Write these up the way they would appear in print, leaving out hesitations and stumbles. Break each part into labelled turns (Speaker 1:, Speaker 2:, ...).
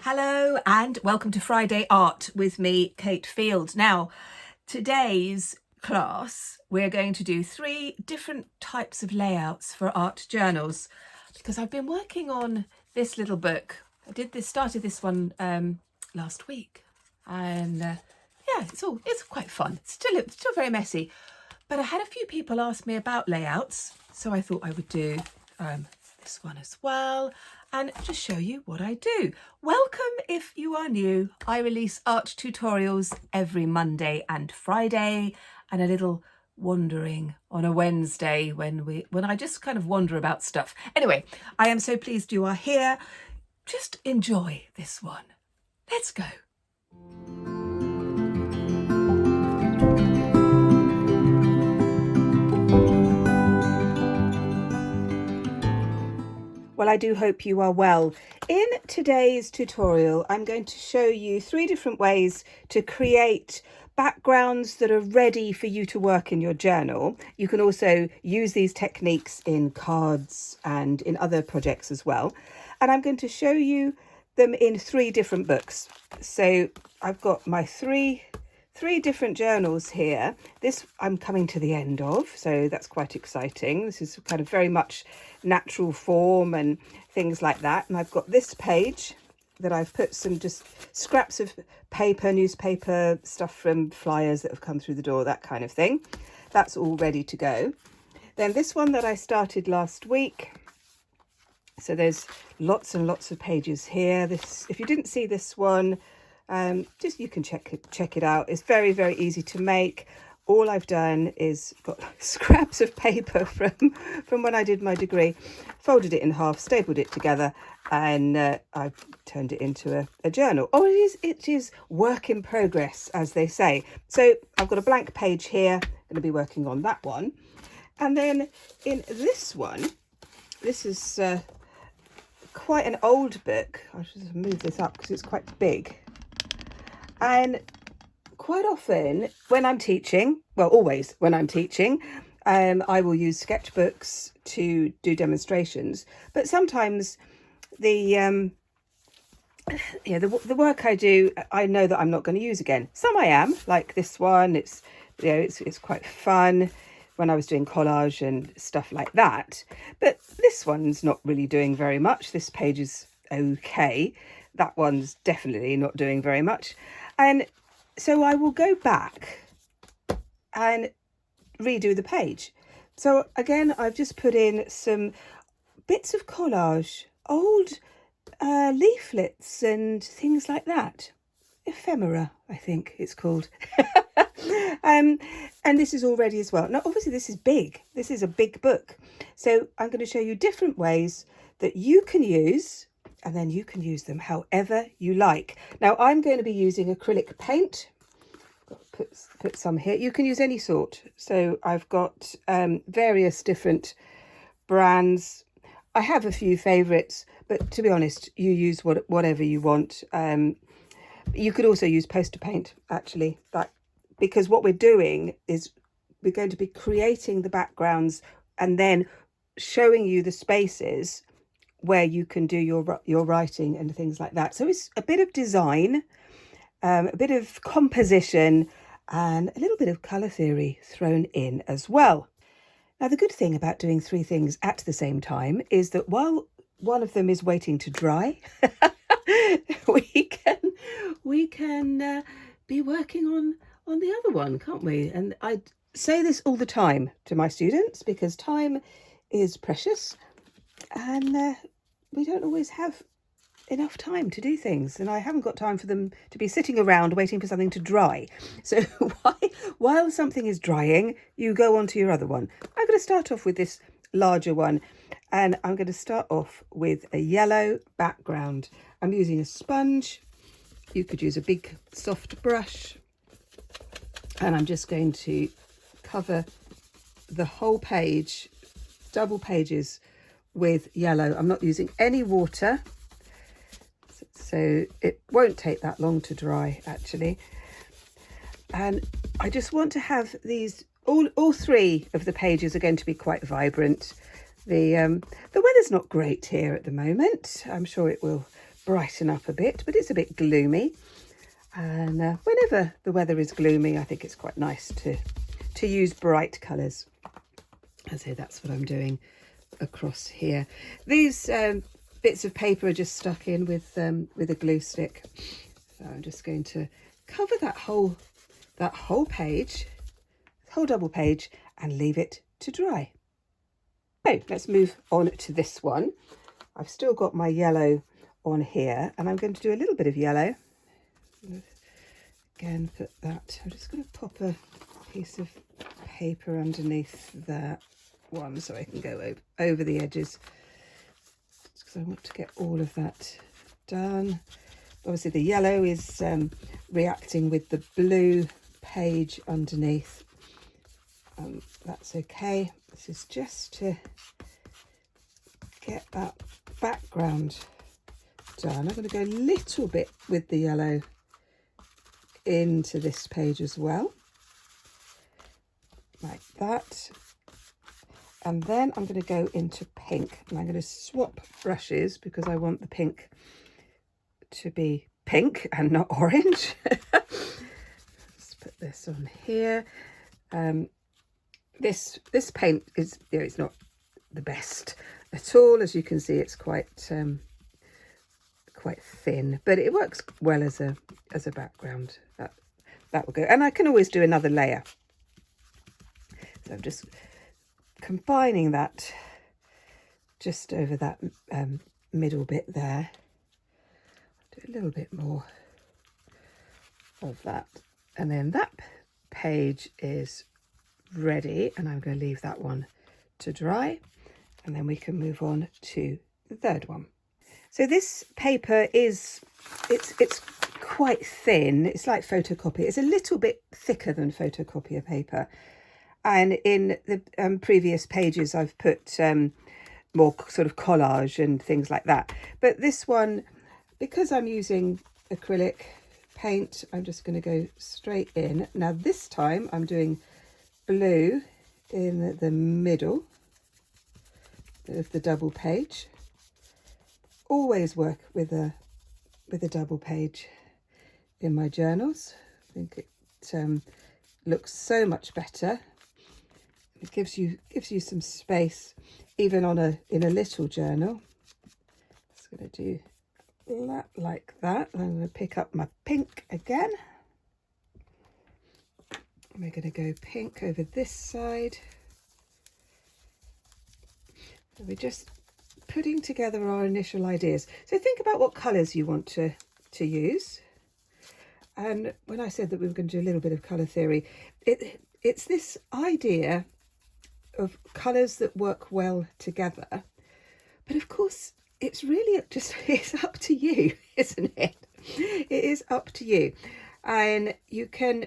Speaker 1: Hello and welcome to Friday Art with me, Kate Field. Now, today's class, we're going to do 3 different types of layouts for art journals because I've been working on this little book. Started this one last week, and yeah, it's quite fun. It's still very messy, but I had a few people ask me about layouts, so I thought I would do this one as well and just show you what I do. Welcome if you are new. I release art tutorials every Monday and Friday, and a little wandering on a Wednesday when I just kind of wander about stuff. Anyway, I am so pleased you are here. Just enjoy this one. Let's go. Well, I do hope you are well. In today's tutorial, I'm going to show you 3 different ways to create backgrounds that are ready for you to work in your journal. You can also use these techniques in cards and in other projects as well. And I'm going to show you them in 3 different books. So I've got my three different journals here. This I'm coming to the end of, so that's quite exciting. This is kind of very much natural form and things like that. And I've got this page that I've put some just scraps of paper, newspaper, stuff from flyers that have come through the door, that kind of thing. That's all ready to go. Then this one that I started last week. So there's lots and lots of pages here. This, if you didn't see this one, just you can check it out. It's very, very easy to make. All I've done is got scraps of paper from when I did my degree, folded it in half, stapled it together, and I've turned it into a journal. Oh, it is work in progress, as they say. So I've got a blank page here. I'm going to be working on that one. And then in this one, this is quite an old book. I'll just move this up because it's quite big. And quite often when I'm teaching, well, always when I'm teaching, I will use sketchbooks to do demonstrations. But sometimes the work I do, I know that I'm not going to use again. Some I am, like this one. It's quite fun when I was doing collage and stuff like that. But this one's not really doing very much. This page is okay. That one's definitely not doing very much. And so I will go back and redo the page. So again, I've just put in some bits of collage, old leaflets and things like that. Ephemera, I think it's called. And this is all ready as well. Now, obviously, this is big. This is a big book. So I'm going to show you different ways that you can use, and then you can use them however you like. Now, I'm going to be using acrylic paint. Put some here. You can use any sort. So I've got various different brands. I have a few favourites, but to be honest, you use whatever you want. You could also use poster paint, actually, because what we're doing is we're going to be creating the backgrounds and then showing you the spaces where you can do your writing and things like that. So it's a bit of design, a bit of composition, and a little bit of colour theory thrown in as well. Now, the good thing about doing 3 things at the same time is that while one of them is waiting to dry, we can be working on the other one, can't we? And I say this all the time to my students because time is precious, and we don't always have enough time to do things, and I haven't got time for them to be sitting around waiting for something to dry. So while something is drying, you go on to your other one. I'm going to start off with this larger one, and I'm going to start off with a yellow background. I'm using a sponge. You could use a big soft brush, and I'm just going to cover the whole page, double pages, with yellow. I'm not using any water, so it won't take that long to dry, actually. And I just want to have these, all 3 of the pages are going to be quite vibrant. The weather's not great here at the moment. I'm sure it will brighten up a bit, but it's a bit gloomy. And whenever the weather is gloomy, I think it's quite nice to use bright colours. And so that's what I'm doing across here. These bits of paper are just stuck in with a glue stick. So I'm just going to cover that whole page, whole double page, and leave it to dry. So let's move on to this one. I've still got my yellow on here, and I'm going to do a little bit of yellow. Again, put that. I'm just going to pop a piece of paper underneath that one so I can go over the edges, because I want to get all of that done. Obviously the yellow is reacting with the blue page underneath. That's okay. This is just to get that background done. I'm going to go a little bit with the yellow into this page as well, like that. And then I'm going to go into pink, and I'm going to swap brushes because I want the pink to be pink and not orange. Let's put this on here. This paint is, it's not the best at all. As you can see, it's quite thin, but it works well as a background. That will go, and I can always do another layer. So I'm just combining that just over that middle bit there. Do a little bit more of that, and then that page is ready, and I'm going to leave that one to dry, and then we can move on to the third one. So this paper is it's quite thin. It's like photocopy. It's a little bit thicker than photocopier paper. And in the previous pages, I've put more sort of collage and things like that. But this one, because I'm using acrylic paint, I'm just going to go straight in. Now this time I'm doing blue in the middle of the double page. Always work with a double page in my journals. I think it looks so much better. It gives you some space, even in a little journal. Just going to do that like that. I'm going to pick up my pink again. We're going to go pink over this side. And we're just putting together our initial ideas. So think about what colours you want to use. And when I said that we were going to do a little bit of colour theory, it's this idea of colours that work well together. But of course, it's really it's up to you, isn't it? It is up to you. And you can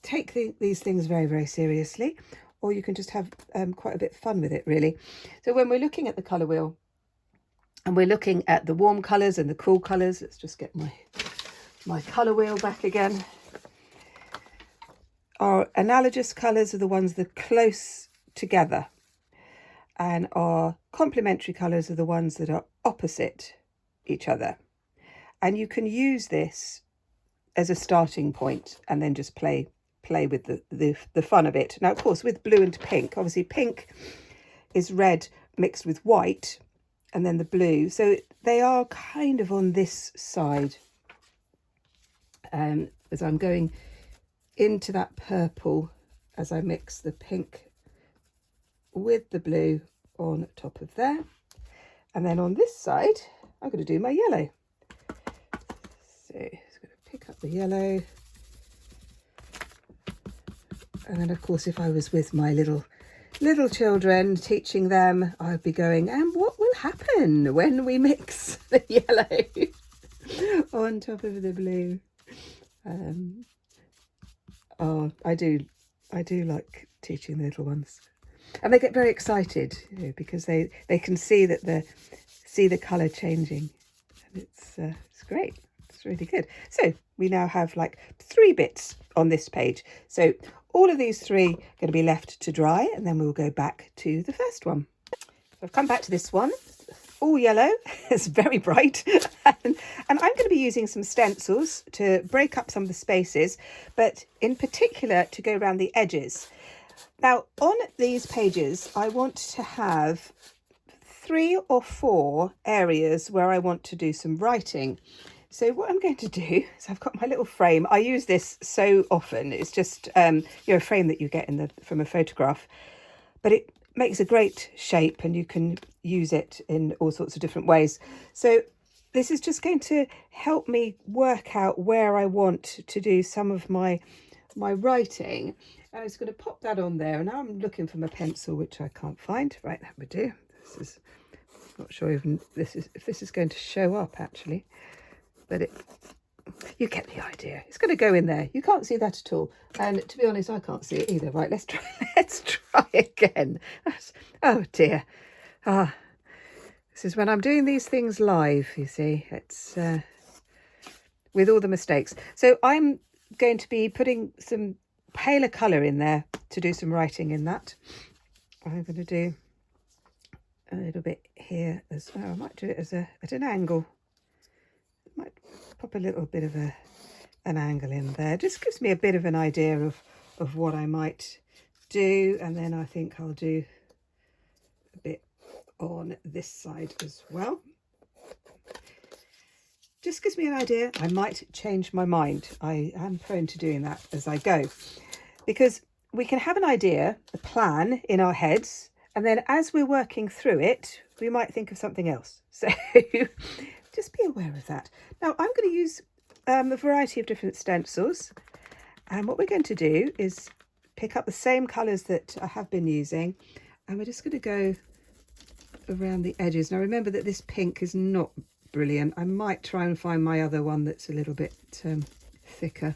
Speaker 1: take these things very, very seriously, or you can just have quite a bit of fun with it, really. So when we're looking at the colour wheel and we're looking at the warm colours and the cool colours, let's just get my colour wheel back again. Our analogous colours are the ones that are close together, and our complementary colours are the ones that are opposite each other. And you can use this as a starting point and then just play with the fun of it. Now, of course, with blue and pink, obviously pink is red mixed with white, and then the blue. So they are kind of on this side. As I'm going into that purple, as I mix the pink with the blue on top of there. And then on this side, I'm going to do my yellow. So I'm just going to pick up the yellow. And then, of course, if I was with my little children, teaching them, I'd be going, and what will happen when we mix the yellow on top of the blue? Oh, I do like teaching the little ones, and they get very excited, because they can see that the colour changing, and it's great. It's really good. So we now have like 3 bits on this page. So all of these 3 are going to be left to dry, and then we'll go back to the first one. So I've come back to this one, all yellow. It's very bright. And I'm going to be using some stencils to break up some of the spaces, but in particular to go around the edges. Now, on these pages, I want to have 3 or 4 areas where I want to do some writing. So what I'm going to do is I've got my little frame. I use this so often. It's just a frame that you get from a photograph, but it makes a great shape and you can use it in all sorts of different ways. So this is just going to help me work out where I want to do some of my writing. And I'm just going to pop that on there. And now I'm looking for my pencil, which I can't find. Right, that would do. This is not sure even if this is going to show up actually, but you get the idea. It's going to go in there. You can't see that at all. And to be honest, I can't see it either. Right, let's try again. Oh dear. This is when I'm doing these things live, you see. It's with all the mistakes. So I'm going to be putting some paler colour in there to do some writing in that. I'm going to do a little bit here as well. I might do it at an angle. I might pop a little bit of an angle in there. Just gives me a bit of an idea of what I might do. And then I think I'll do a bit on this side as well. Just gives me an idea. I might change my mind. I am prone to doing that as I go, because we can have an idea, a plan in our heads, and then as we're working through it, we might think of something else. So just be aware of that. Now I'm going to use a variety of different stencils, and what we're going to do is pick up the same colours that I have been using, and we're just going to go around the edges. Now remember that this pink is not brilliant. I might try and find my other one that's a little bit thicker.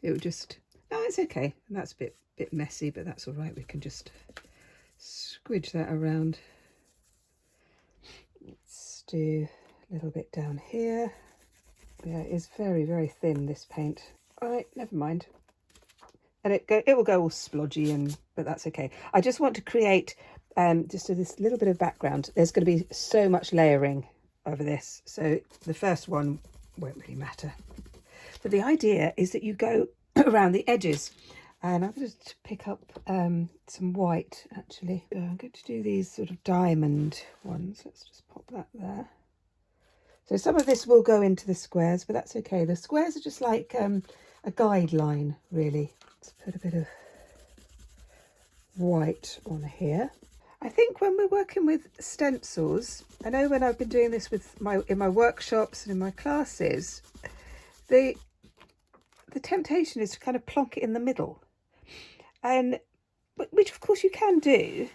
Speaker 1: It would just, no, it's okay. And that's a bit messy, but that's all right. We can just squidge that around. Let's do a little bit down here. Yeah, it is very, very thin, this paint. All right, never mind. And it will go all splodgy, but that's okay. I just want to create just this little bit of background. There's going to be so much layering over this, so the first one won't really matter. But the idea is that you go around the edges, and I'm going to pick up some white actually. I'm going to do these sort of diamond ones. Let's just pop that there. So some of this will go into the squares, but that's okay. The squares are just like a guideline, really. Let's put a bit of white on here. I think when we're working with stencils, I know when I've been doing this in my workshops and in my classes, the temptation is to kind of plonk it in the middle, and which of course you can do,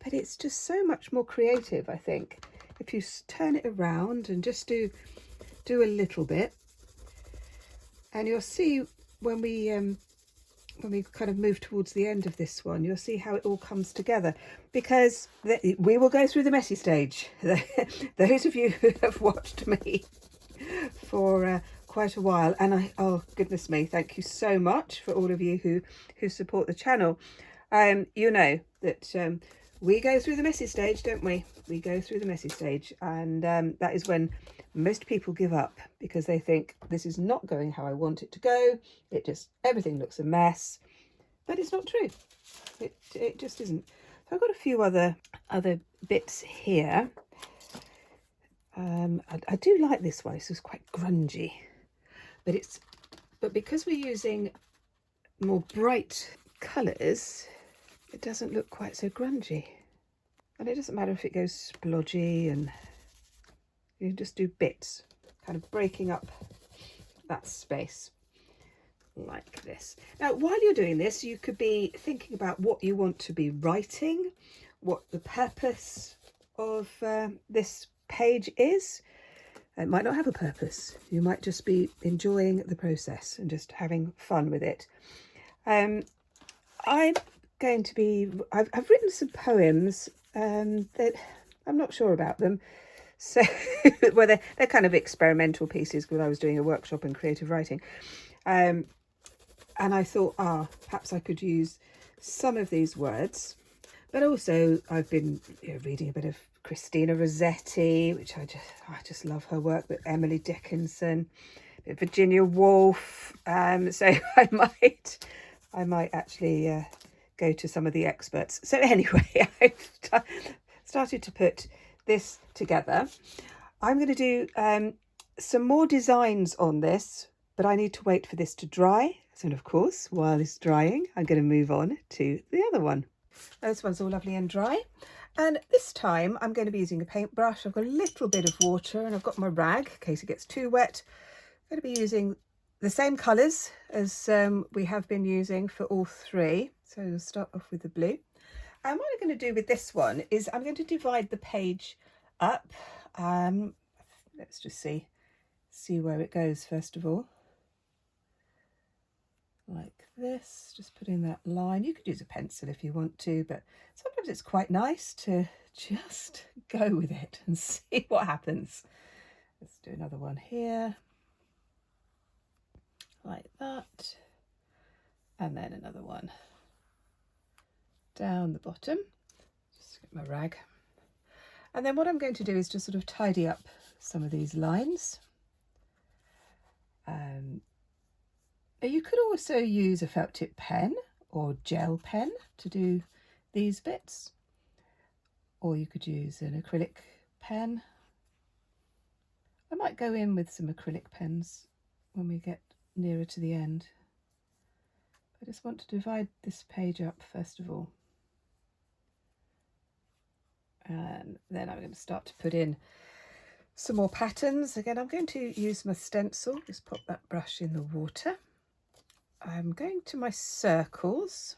Speaker 1: but it's just so much more creative, I think, if you turn it around and just do a little bit. And you'll see when we kind of move towards the end of this one, you'll see how it all comes together, because we will go through the messy stage. Those of you who have watched me for quite a while, and oh goodness me, thank you so much for all of you who support the channel. You know that we go through the messy stage, don't we? We go through the messy stage, and that is when most people give up, because they think this is not going how I want it to go. Everything looks a mess, but it's not true. It just isn't. So I've got a few other bits here. I do like this one. This is quite grungy, but because we're using more bright colours, it doesn't look quite so grungy. And it doesn't matter if it goes splodgy, and you can just do bits, kind of breaking up that space like this. Now, while you're doing this, you could be thinking about what you want to be writing, what the purpose of this page is. It might not have a purpose. You might just be enjoying the process and just having fun with it. I've written some poems that I'm not sure about them. So well, they're kind of experimental pieces, because I was doing a workshop in creative writing. And I thought, perhaps I could use some of these words. But also I've been reading a bit of Christina Rossetti, which I just love her work, with Emily Dickinson, Virginia Woolf. So I might actually go to some of the experts. So anyway, I've started to put this together. I'm going to do some more designs on this, but I need to wait for this to dry. So of course, while it's drying, I'm going to move on to the other one. This one's all lovely and dry. And this time I'm going to be using a paintbrush. I've got a little bit of water and I've got my rag in case it gets too wet. I'm going to be using the same colours as we have been using for all three. So we'll start off with the blue. And what I'm going to do with this one is I'm going to divide the page up. Let's just see where it goes first of all. Like this, just put in that line. You could use a pencil if you want to, but sometimes it's quite nice to just go with it and see what happens. Let's do another one here, like that, and then another one down the bottom. Just get my rag. And then what I'm going to do is just sort of tidy up some of these lines. You could also use a felt tip pen or gel pen to do these bits, or you could use an acrylic pen. I might go in with some acrylic pens when we get nearer to the end. I just want to divide this page up first of all. And then I'm going to start to put in some more patterns. Again, I'm going to use my stencil. Just pop that brush in the water. I'm going to my circles.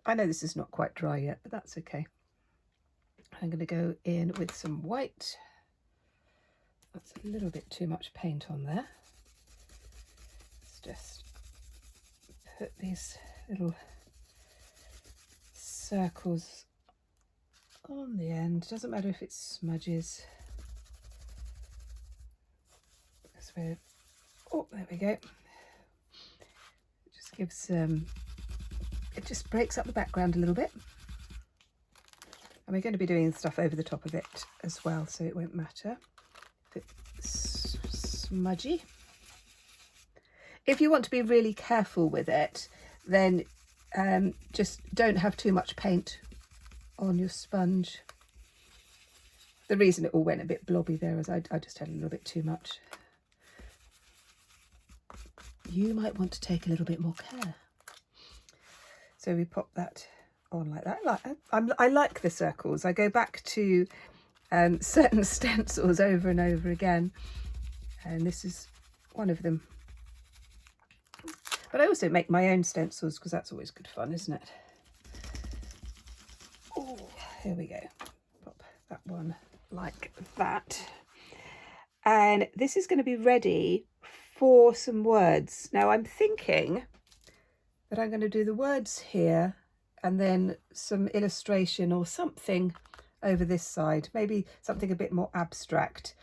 Speaker 1: I know this is not quite dry yet, but that's okay. I'm going to go in with some white. That's a little bit too much paint on there. Let's just put these little circles on the end. Doesn't matter if it smudges. Oh, there we go. It just gives it just breaks up the background a little bit, and we're going to be doing stuff over the top of it as well, so it won't matter if it's smudgy. If you want to be really careful with it, then just don't have too much paint on your sponge. The reason it all went a bit blobby there is I just had a little bit too much. You might want to take a little bit more care. So we pop that on like that. I like the circles. I go back to certain stencils over and over again, and this is one of them. But I also make my own stencils because that's always good fun, isn't it? Oh, here we go. Pop that one like that. And this is going to be ready for some words. Now I'm thinking that I'm going to do the words here and then some illustration or something over this side, maybe something a bit more abstract.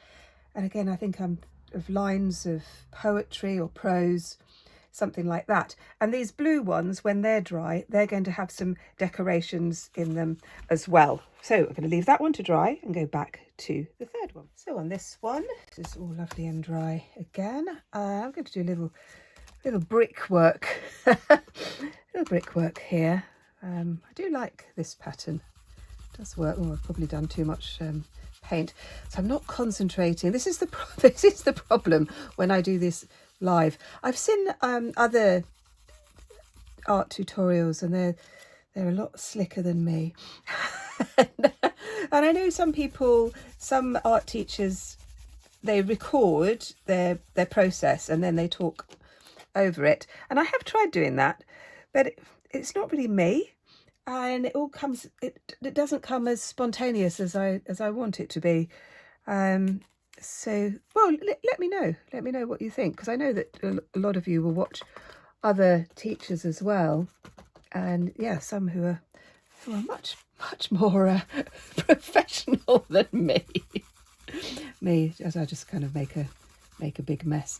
Speaker 1: And again, I think I'm of lines of poetry or prose, something like that. And these blue ones, when they're dry, they're going to have some decorations in them as well. So I'm going to leave that one to dry and go back to the third one. So on this one, this is all lovely and dry again. I'm going to do a little brickwork, little brickwork here. I do like this pattern. It does work. Oh, I've probably done too much paint, so I'm not concentrating. This is the problem when I do this live. I've seen other art tutorials, and they're a lot slicker than me. And I know some people, some art teachers, they record their process and then they talk over it. And I have tried doing that, but it's not really me. And it all comes, it doesn't come as spontaneous as I want it to be. So, well, let me know what you think, because I know that a lot of you will watch other teachers as well. And yeah, some who are much more professional than me. Me, as I just kind of make a big mess.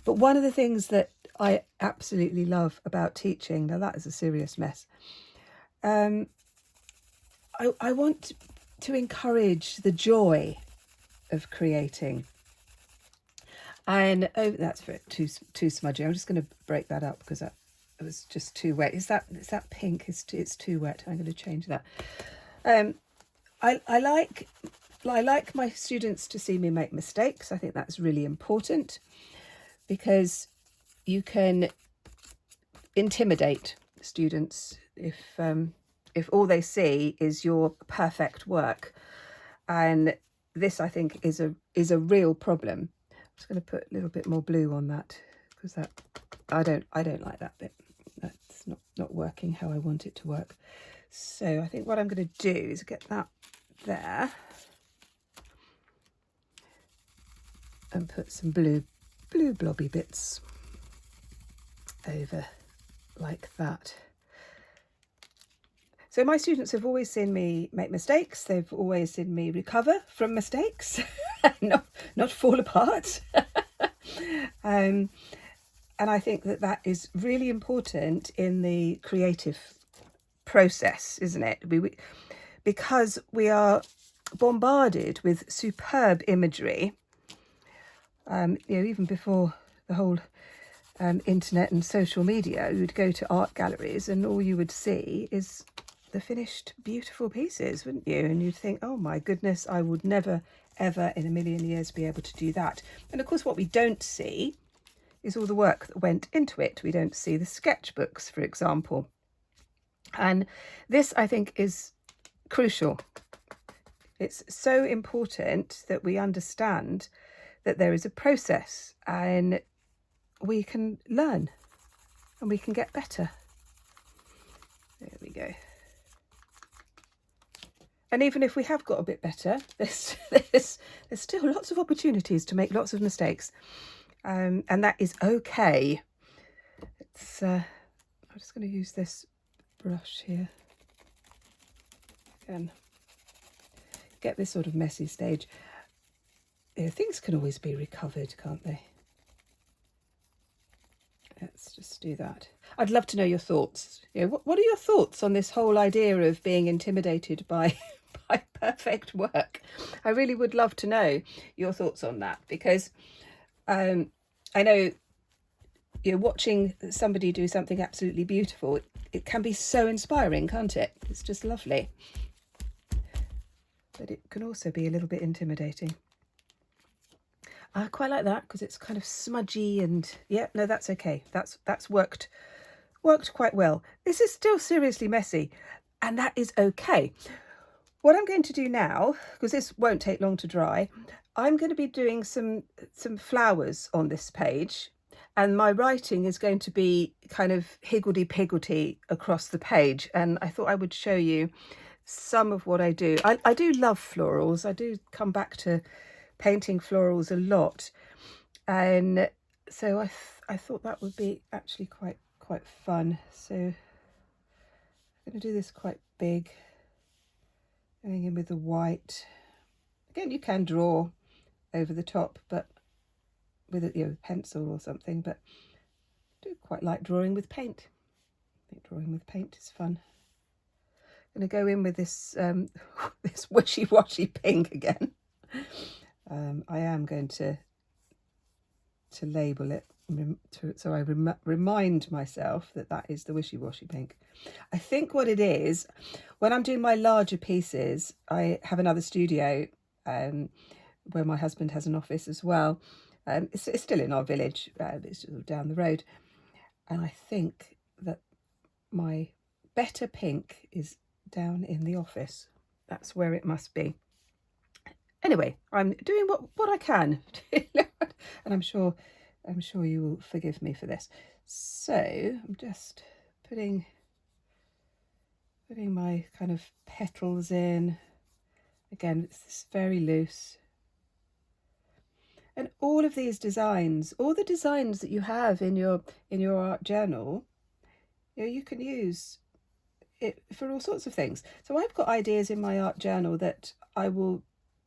Speaker 1: But one of the things that I absolutely love about teaching, now that is a serious mess. I want to encourage the joy of creating. And oh, that's too smudgy. I'm just going to break that up because that it was just too wet. Is that pink? It's too wet. I'm going to change that. I like my students to see me make mistakes. I think that's really important because you can intimidate students if all they see is your perfect work, and this I think is a real problem. I'm just going to put a little bit more blue on that because that I don't like that bit. That's not working how I want it to work. So I think what I'm going to do is get that there and put some blue blobby bits over like that. So my students have always seen me make mistakes. They've always seen me recover from mistakes, not fall apart. And I think that is really important in the creative process, isn't it? Because we are bombarded with superb imagery. Even before the whole internet and social media, you would go to art galleries and all you would see is the finished beautiful pieces, wouldn't you? And you'd think, oh my goodness, I would never ever in a million years be able to do that. And of course what we don't see is all the work that went into it. We don't see the sketchbooks, for example. And this I think is crucial. It's so important that we understand that there is a process and we can learn and we can get better. There we go. And even if we have got a bit better, there's still lots of opportunities to make lots of mistakes. And that is okay. I'm just going to use this brush here. Again, get this sort of messy stage. Things can always be recovered, can't they? Let's just do that. I'd love to know your thoughts. What are your thoughts on this whole idea of being intimidated by perfect work? I really would love to know your thoughts on that, because I know watching somebody do something absolutely beautiful, it can be so inspiring, can't it? It's just lovely. But it can also be a little bit intimidating. I quite like that because it's kind of smudgy and yeah, no, that's okay. That's worked quite well. This is still seriously messy and that is okay. What I'm going to do now, because this won't take long to dry, I'm going to be doing some flowers on this page, and my writing is going to be kind of higgledy-piggledy across the page, and I thought I would show you some of what I do. I do love florals. I do come back to painting florals a lot, and so I thought that would be actually quite fun. So I'm going to do this quite big, going in with the white. Again, you can draw over the top, but with a pencil or something, but I do quite like drawing with paint. I think drawing with paint is fun. I'm going to go in with this this wishy-washy pink again. I am going to label it so I remind myself that is the wishy-washy pink. I think what it is, when I'm doing my larger pieces, I have another studio where my husband has an office as well. It's still in our village, it's just down the road, and I think that my better pink is down in the office. That's where it must be. Anyway, I'm doing what I can, and I'm sure you will forgive me for this. So I'm just putting my kind of petals in. Again, it's very loose. And all of these designs, all the designs that you have in your art journal, you can use it for all sorts of things. So I've got ideas in my art journal that I will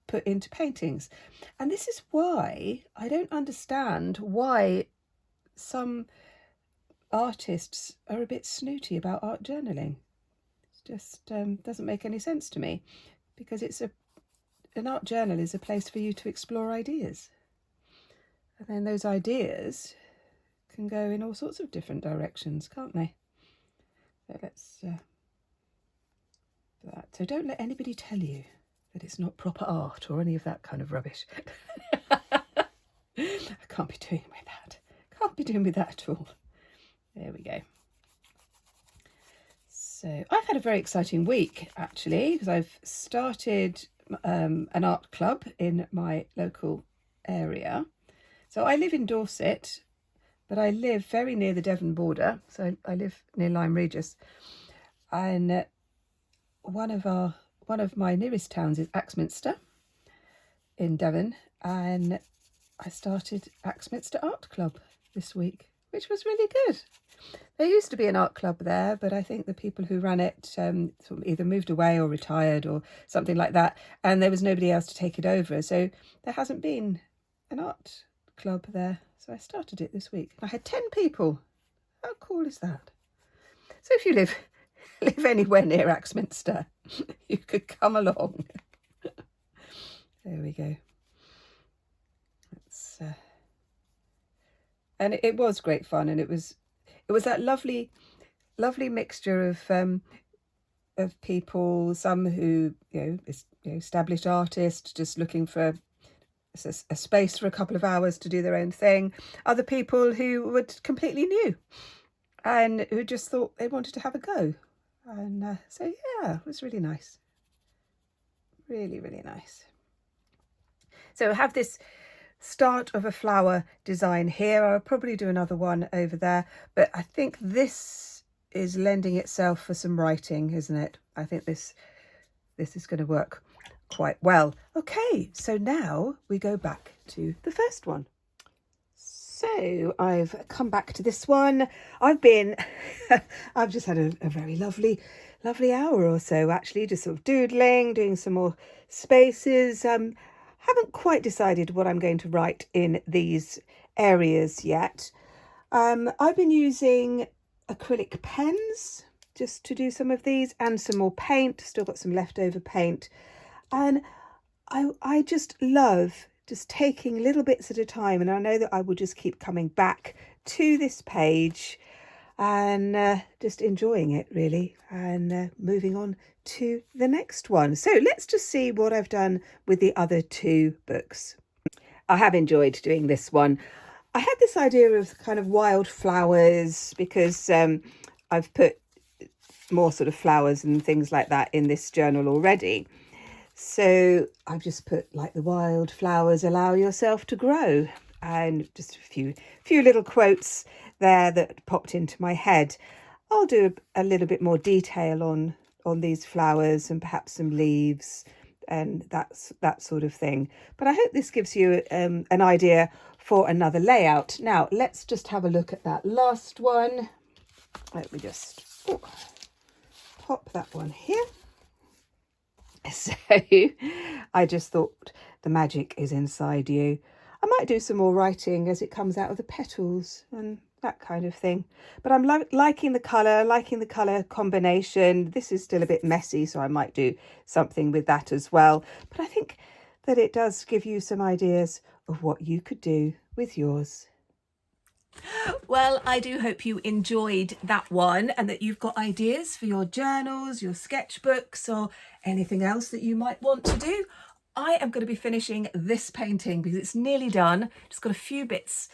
Speaker 1: put into paintings, and this is why I don't understand why some artists are a bit snooty about art journaling. It just doesn't make any sense to me. because an art journal is a place for you to explore ideas. And then those ideas can go in all sorts of different directions, can't they? So let's do that. So don't let anybody tell you that it's not proper art or any of that kind of rubbish. I can't be doing with that. Can't be doing with that at all. There we go. So I've had a very exciting week, actually, because I've started an art club in my local area. So I live in Dorset, but I live very near the Devon border. So I live near Lyme Regis, and one of my nearest towns is Axminster in Devon, and I started Axminster Art Club this week, which was really good. There used to be an art club there, but I think the people who ran it sort of either moved away or retired or something like that, and there was nobody else to take it over. So there hasn't been an art club there. So I started it this week. I had 10 people. How cool is that? So if you live anywhere near Axminster, you could come along. There we go. And it was great fun, and it was that lovely mixture of people. Some who established artists just looking for a space for a couple of hours to do their own thing. Other people who were completely new and who just thought they wanted to have a go. And so yeah, it was really nice. Really, really nice. So I have this start of a flower design here. I'll probably do another one over there, but I think this is lending itself for some writing, isn't it? I think this is going to work quite well. Okay, so now we go back to the first one. So I've come back to this one. I've just had a very lovely hour or so, actually, just sort of doodling, doing some more spaces. Haven't quite decided what I'm going to write in these areas yet. I've been using acrylic pens just to do some of these, and some more paint. Still got some leftover paint, and I just love just taking little bits at a time, and I know that I will just keep coming back to this page and just enjoying it, really, and moving on to the next one. So let's just see what I've done with the other two books. I have enjoyed doing this one. I had this idea of kind of wildflowers because I've put more sort of flowers and things like that in this journal already. So I've just put, like, the wildflowers allow yourself to grow, and just a few little quotes there that popped into my head. I'll do a little bit more detail on these flowers and perhaps some leaves and that sort of thing. But I hope this gives you an idea for another layout. Now let's just have a look at that last one. Let me just pop that one here. So I just thought the magic is inside you. I might do some more writing as it comes out of the petals and that kind of thing. But I'm liking the colour combination. This is still a bit messy, so I might do something with that as well. But I think that it does give you some ideas of what you could do with yours. Well, I do hope you enjoyed that one and that you've got ideas for your journals, your sketchbooks, or anything else that you might want to do. I am going to be finishing this painting because it's nearly done. Just got a few bits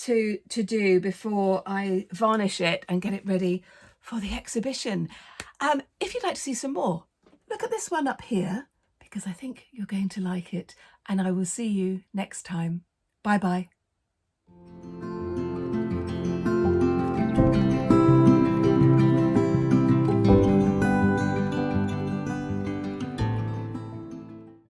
Speaker 1: to do before I varnish it and get it ready for the exhibition. If you'd like to see some more, look at this one up here because I think you're going to like it, and I will see you next time. Bye bye.